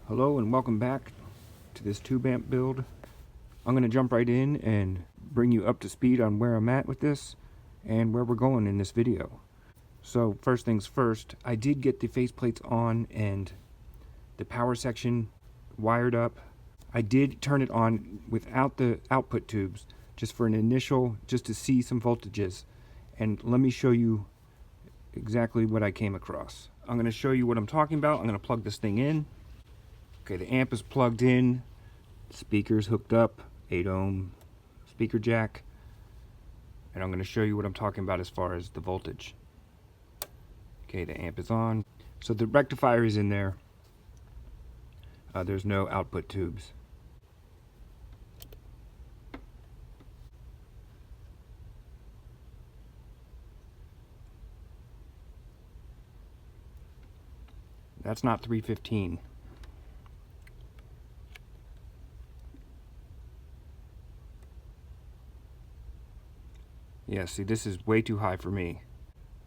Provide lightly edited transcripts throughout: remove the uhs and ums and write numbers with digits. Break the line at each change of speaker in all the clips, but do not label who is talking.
Hello and welcome back to this tube amp build. I'm going to jump right in and bring you up to speed on where I'm at with this and where we're going in this video. So first things first, I did get the faceplates on and the power section wired up. I did turn it on without the output tubes just for an initial, just to see some voltages. And let me show you exactly what I came across. I'm going to show you what I'm talking about. I'm going to plug this thing in. Okay, the amp is plugged in, speakers hooked up, 8 ohm speaker jack, and I'm going to show you what I'm talking about as far as the voltage. Okay, the amp is on. So the rectifier is in there. There's no output tubes. That's not 315. Yeah, see, this is way too high for me.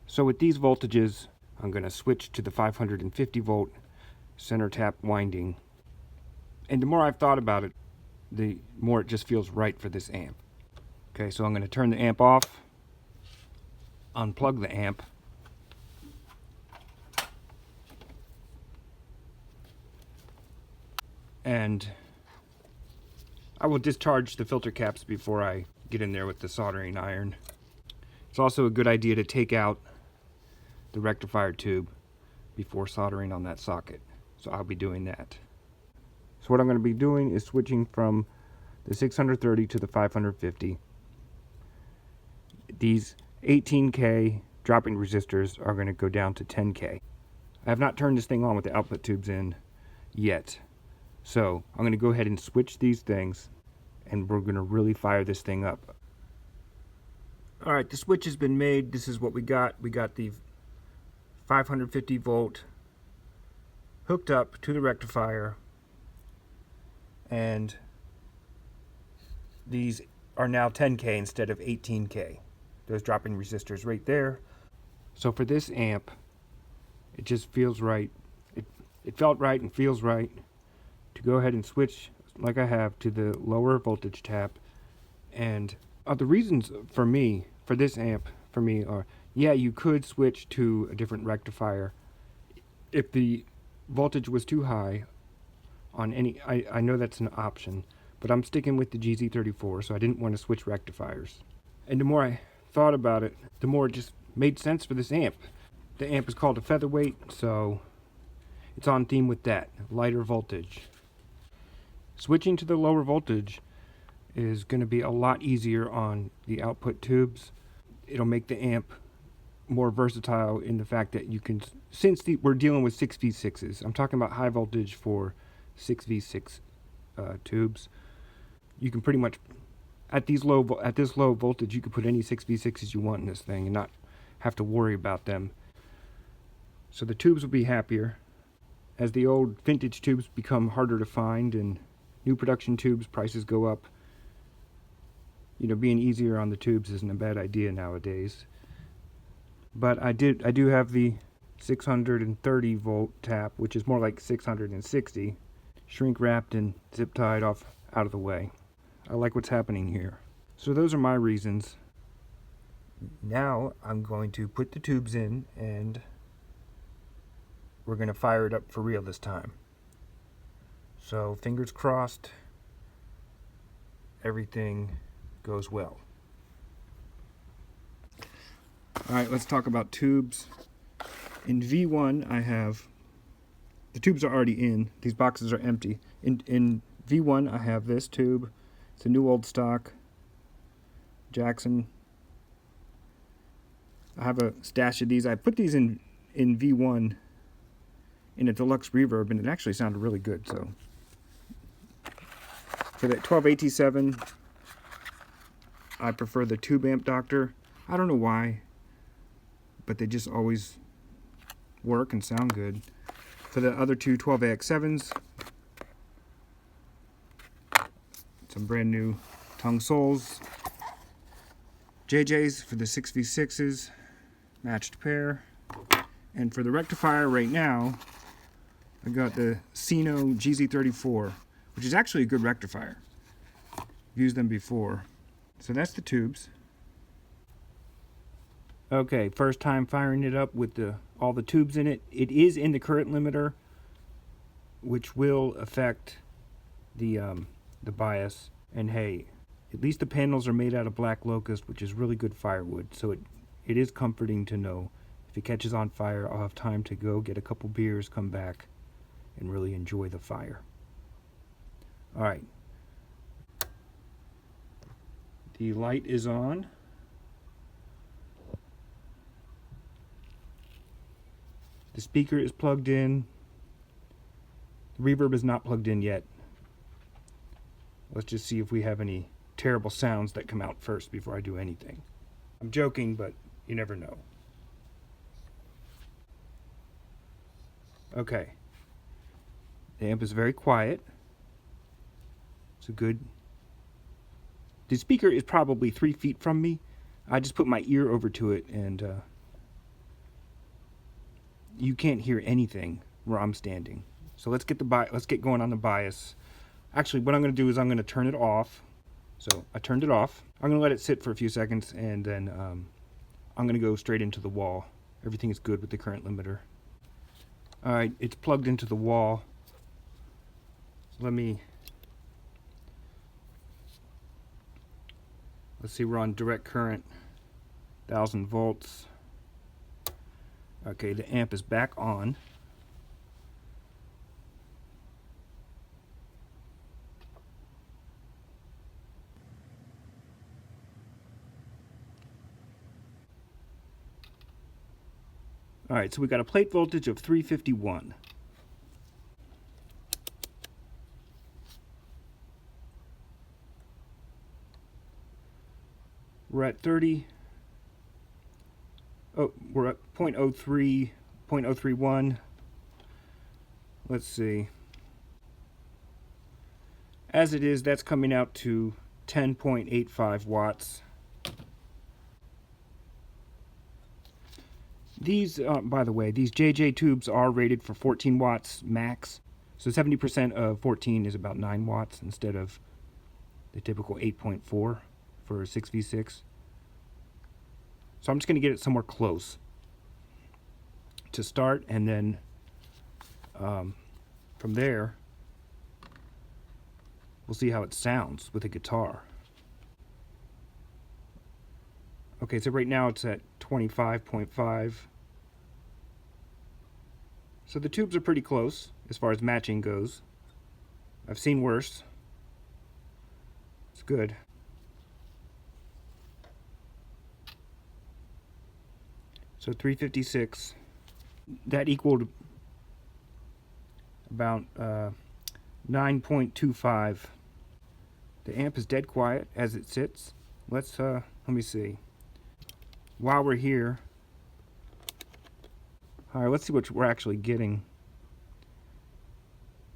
So with these voltages, I'm going to switch to the 550 volt center tap winding. And the more I've thought about it, the more it just feels right for this amp. Okay, so I'm going to turn the amp off, unplug the amp, and I will discharge the filter caps before I get in there with the soldering iron. It's also a good idea to take out the rectifier tube before soldering on that socket. So I'll be doing that. So what I'm going to be doing is switching from the 630 to the 550. These 18K drop-in resistors are going to go down to 10K. I have not turned this thing on with the output tubes in yet. So I'm going to go ahead and switch these things and we're going to really fire this thing up. Alright, the switch has been made. This is what we got. We got the 550 volt hooked up to the rectifier, and these are now 10K instead of 18K. Those drop-in resistors right there. So for this amp, it just feels right. It felt right and feels right to go ahead and switch, like I have, to the lower voltage tap. And the reasons for this amp for me are, yeah, you could switch to a different rectifier if the voltage was too high on any. I know that's an option, but I'm sticking with the GZ34, so I didn't want to switch rectifiers. And the more I thought about it, the more it just made sense for this amp. The amp is called a featherweight, so it's on theme with that, lighter voltage. Switching to the lower voltage is going to be a lot easier on the output tubes. It'll make the amp more versatile in the fact that you can, since we're dealing with 6v6s, I'm talking about high voltage for 6v6 tubes. You can pretty much, at this low voltage, you can put any 6v6s you want in this thing and not have to worry about them. So the tubes will be happier. As the old vintage tubes become harder to find and new production tubes prices go up, you know, being easier on the tubes isn't a bad idea nowadays. But I do have the 630 volt tap, which is more like 660, shrink wrapped and zip tied off out of the way. I like what's happening here. So those are my reasons. Now I'm going to put the tubes in and we're going to fire it up for real this time. So fingers crossed everything goes well. Alright, let's talk about tubes. In V1 I have, the tubes are already in, these boxes are empty. In V1 I have this tube. It's a new old stock Jackson. I have a stash of these. I put these in V1 in a deluxe reverb and it actually sounded really good. So for that 12AT7 I prefer the Tube Amp Doctor. I don't know why, but they just always work and sound good. For the other two 12AX7s, some brand new Tongue Souls. JJ's for the 6v6s, matched pair. And for the rectifier right now, I got the Sino GZ34, which is actually a good rectifier. I've used them before. So that's the tubes. Okay, first time firing it up with all the tubes in it. It is in the current limiter, which will affect the bias. And hey, at least the panels are made out of black locust, which is really good firewood. So it is comforting to know if it catches on fire, I'll have time to go get a couple beers, come back, and really enjoy the fire. All right. The light is on. The speaker is plugged in. The reverb is not plugged in yet. Let's just see if we have any terrible sounds that come out first before I do anything. I'm joking, but you never know. Okay. The amp is very quiet. It's a good... The speaker is probably 3 feet from me. I just put my ear over to it, and you can't hear anything where I'm standing. So let's get going on the bias. Actually, what I'm going to do is I'm going to turn it off. So I turned it off. I'm going to let it sit for a few seconds, and then I'm going to go straight into the wall. Everything is good with the current limiter. All right, it's plugged into the wall. Let's see, we're on direct current, 1000 volts. Okay, the amp is back on. All right, so we got a plate voltage of 351. We're at 30. Oh, we're at 0.03, 0.031. Let's see. As it is, that's coming out to 10.85 watts. These, by the way, these JJ tubes are rated for 14 watts max. So 70% of 14 is about 9 watts instead of the typical 8.4 for 6v6. So I'm just going to get it somewhere close to start, and then from there, we'll see how it sounds with a guitar. Okay, so right now it's at 25.5. So the tubes are pretty close as far as matching goes. I've seen worse. It's good. So 356. That equaled about 9.25. The amp is dead quiet as it sits. Let me see. While we're here, all right, let's see what we're actually getting.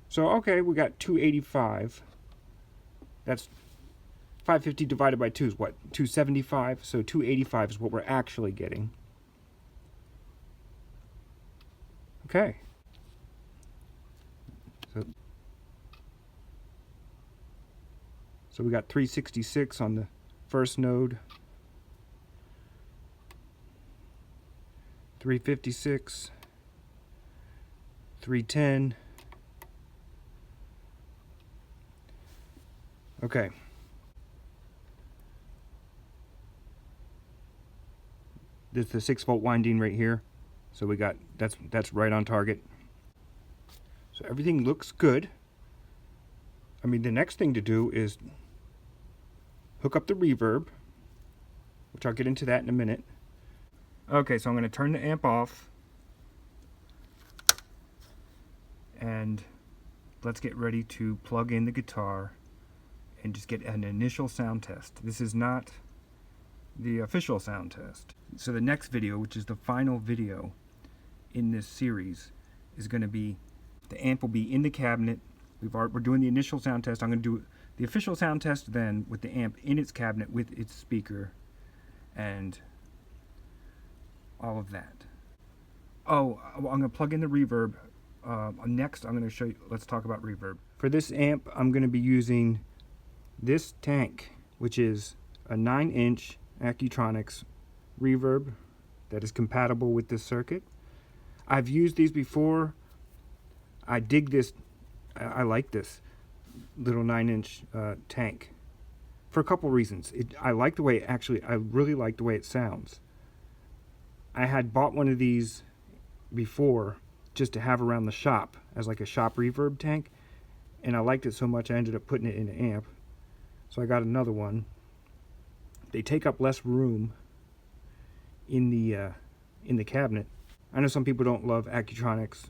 So, okay, we got 285. That's 550 divided by 2 is what? 275. So 285 is what we're actually getting. Okay. So we got 366 on the first node. 356, 310. Okay. This is the 6-volt winding right here. So we got, that's right on target. So everything looks good. I mean, the next thing to do is hook up the reverb, which I'll get into that in a minute. Okay, so I'm going to turn the amp off, and let's get ready to plug in the guitar and just get an initial sound test. This is not the official sound test. So the next video, which is the final video in this series, is going to be, the amp will be in the cabinet. We're doing the initial sound test. I'm going to do the official sound test then with the amp in its cabinet with its speaker and all of that. Oh, I'm going to plug in the reverb Next, I'm going to show you, let's talk about reverb. For this amp, I'm going to be using this tank, which is a 9-inch Accutronics reverb that is compatible with this circuit. I've used these before. I dig this. I like this little 9-inch tank for a couple reasons. I like the way I really like the way it sounds. I had bought one of these before just to have around the shop as like a shop reverb tank, and I liked it so much I ended up putting it in an amp. So I got another one. They take up less room in the cabinet. I know some people don't love Accutronics,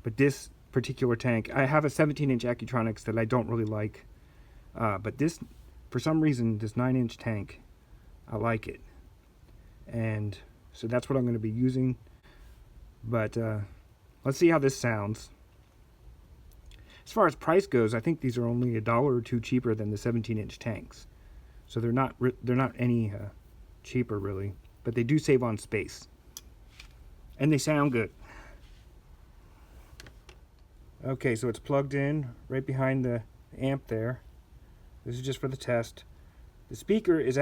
but this particular tank, I have a 17-inch Accutronics that I don't really like, but this, for some reason, this 9-inch tank, I like it, and so that's what I'm going to be using. But let's see how this sounds. As far as price goes, I think these are only $1 or $2 cheaper than the 17-inch tanks, so they're not any cheaper really, but they do save on space, and they sound good. Okay, so it's plugged in right behind the amp there. This is just for the test. The speaker is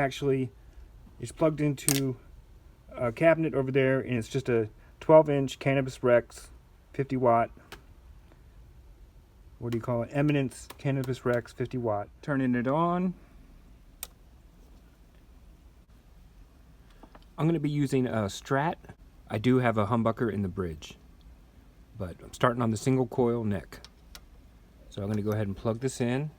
plugged into a cabinet over there, and it's just a 12-inch Cannabis Rex 50 watt. What do you call it? Eminence Cannabis Rex 50 watt. Turning it on. I'm going to be using a Strat. I do have a humbucker in the bridge, but I'm starting on the single coil neck. So I'm going to go ahead and plug this in.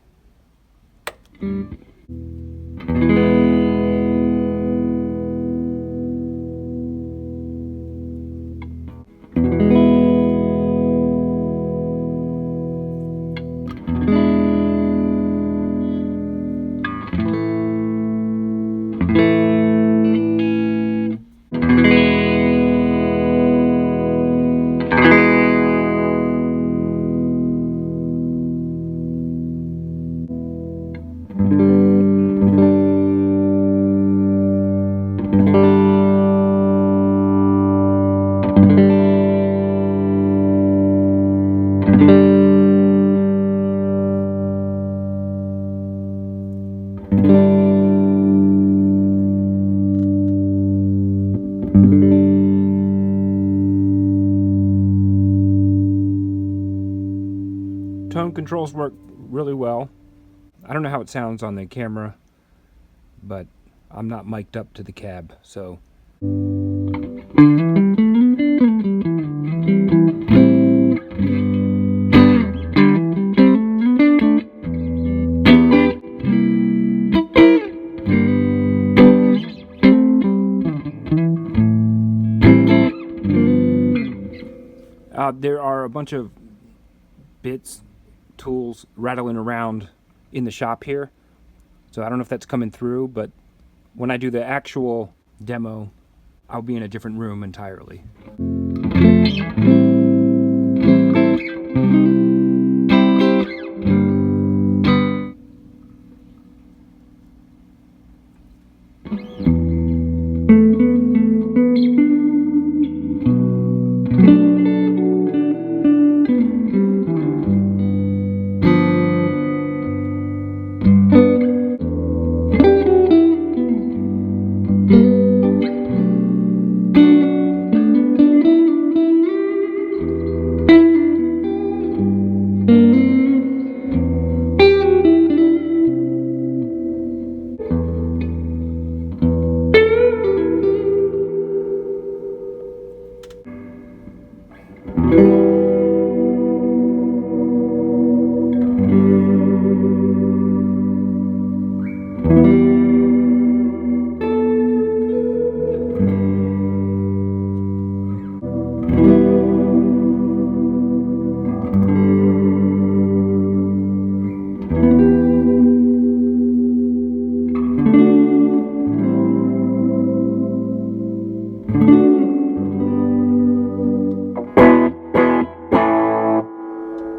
Tone controls work really well. I don't know how it sounds on the camera, but I'm not mic'd up to the cab, so. There are a bunch of bits, tools rattling around in the shop here, so I don't know if that's coming through, but when I do the actual demo, I'll be in a different room entirely.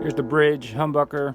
Here's the bridge, humbucker.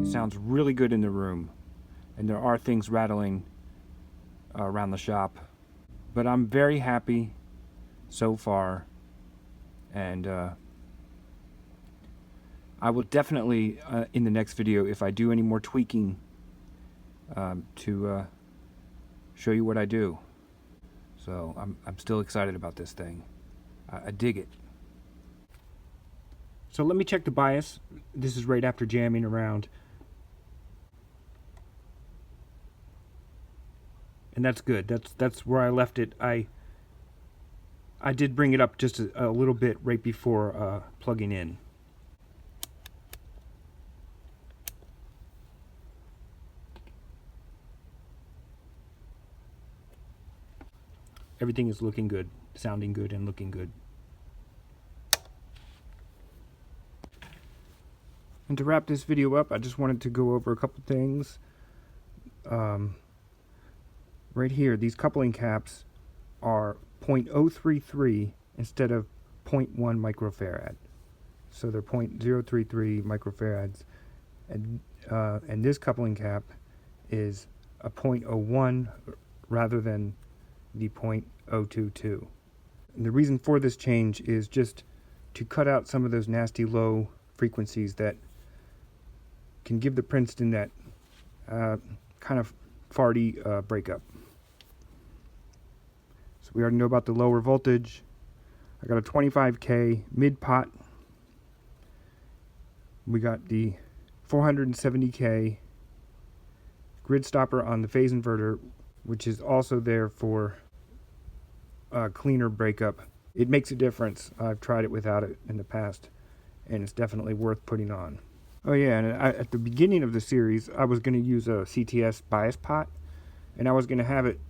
It sounds really good in the room, and there are things rattling around the shop, but I'm very happy so far, and I will definitely in the next video, if I do any more tweaking, to show you what I do. So I'm still excited about this thing. I dig it. So let me check the bias. This is right after jamming around. And that's good. That's where I left it. I did bring it up just a little bit right before plugging in. Everything is looking good, sounding good, and looking good. And to wrap this video up, I just wanted to go over a couple things. Right here, these coupling caps are 0.033 instead of 0.1 microfarad. So they're 0.033 microfarads. And this coupling cap is a 0.01 rather than the 0.022. And the reason for this change is just to cut out some of those nasty low frequencies that can give the Princeton that kind of farty breakup. So we already know about the lower voltage. I got a 25K mid pot. We got the 470K grid stopper on the phase inverter, which is also there for cleaner breakup. It makes a difference. I've tried it without it in the past, and it's definitely worth putting on. Oh yeah, and at the beginning of the series, I was going to use a CTS bias pot, and I was going to have it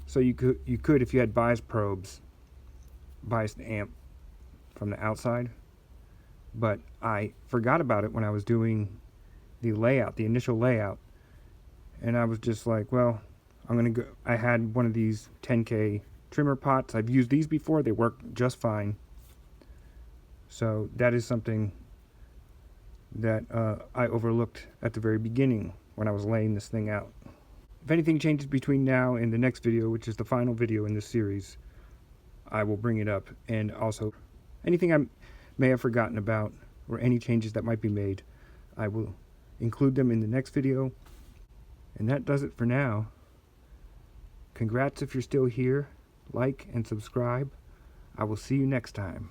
so you could, if you had bias probes, bias the amp from the outside. But I forgot about it when I was doing the layout, the initial layout, and I was just like, well, I'm going to go. I had one of these 10K trimmer pots. I've used these before. They work just fine. So that is something that I overlooked at the very beginning when I was laying this thing out. If anything changes between now and the next video, which is the final video in this series, I will bring it up. And also, anything I may have forgotten about or any changes that might be made, I will include them in the next video. And that does it for now. Congrats if you're still here. Like and subscribe. I will see you next time.